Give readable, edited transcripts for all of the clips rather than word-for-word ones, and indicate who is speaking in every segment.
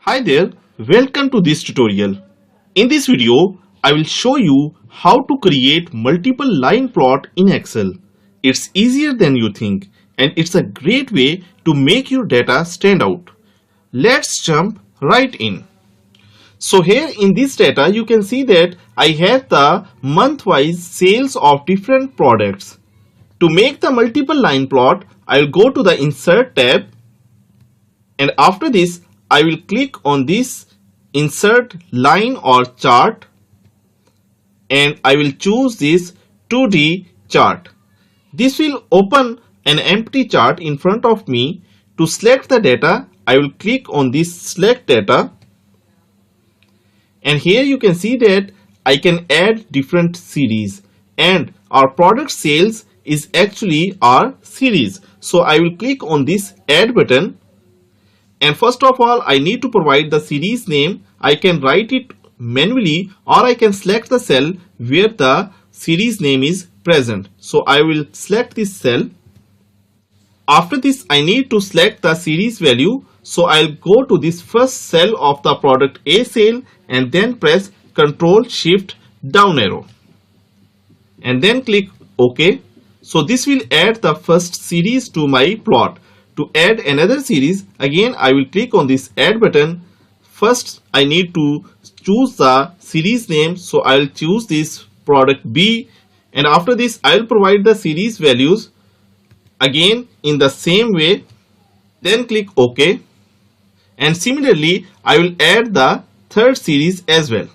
Speaker 1: Hi there, welcome to this tutorial. In this video, I will show you how to create multiple line plot in Excel. It's easier than you think and it's a great way to make your data stand out. Let's jump right in. So here in this data, you can see that I have the month-wise sales of different products. To make the multiple line plot, I will go to the Insert tab, and after this I will click on this Insert line or chart and I will choose this 2D chart. This will open an empty chart in front of me. To select the data, I will click on this Select Data, and here you can see that I can add different series, and our product sales is actually our series. So I will click on this Add button. And first of all, I need to provide the series name. I can write it manually or I can select the cell where the series name is present. So I will select this cell. After this, I need to select the series value. So I'll go to this first cell of the product A sale and then press Ctrl Shift down arrow and then click OK. So this will add the first series to my plot. To add another series, again I will click on this Add button. First I need to choose the series name, so I will choose this product B, and after this I will provide the series values again in the same way, then click OK, and similarly I will add the third series as well.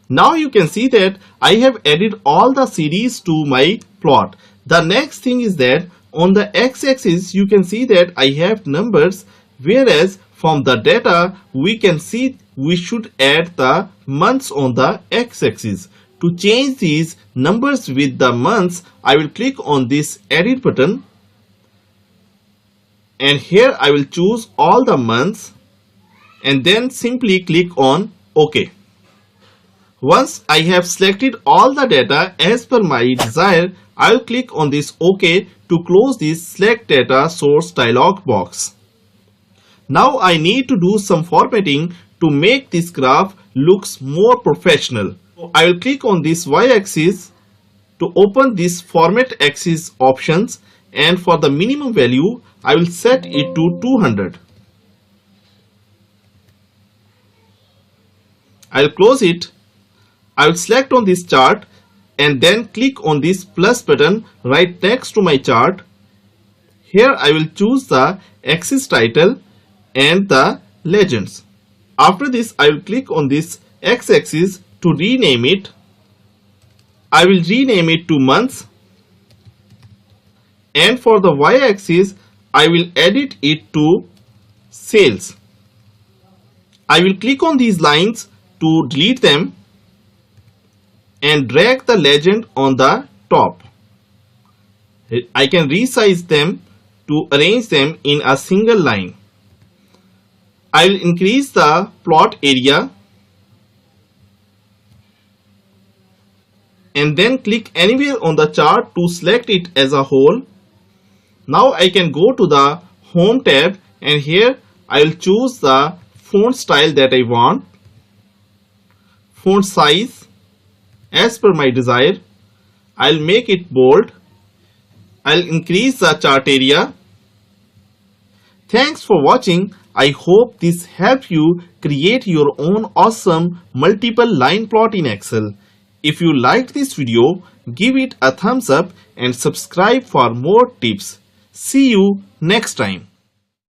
Speaker 1: Now you can see that I have added all the series to my plot. The next thing is that on the x-axis you can see that I have numbers, whereas from the data we can see we should add the months on the x-axis. To change these numbers with the months, I will click on this Edit button, and here I will choose all the months and then simply click on OK. Once I have selected all the data as per my desire, I will click on this OK to close this Select Data Source dialog box. Now I need to do some formatting to make this graph looks more professional. So I will click on this y-axis to open this Format Axis options, and for the minimum value I will set it to 200. I will close it. I will select on this chart and then click on this plus button right next to my chart. Here I will choose the axis title and the legends. After this I will click on this x-axis to rename it. I will rename it to months, and for the y-axis I will edit it to sales. I will click on these lines to delete them and drag the legend on the top. I can resize them to arrange them in a single line. I will increase the plot area and then click anywhere on the chart to select it as a whole. Now I can go to the Home tab, and here I will choose the font style that I want, font size as per my desire. I'll make it bold. I'll increase the chart area. Thanks for watching. I hope this helps you create your own awesome multiple line plot in Excel. If you liked this video, give it a thumbs up and subscribe for more tips. See you next time.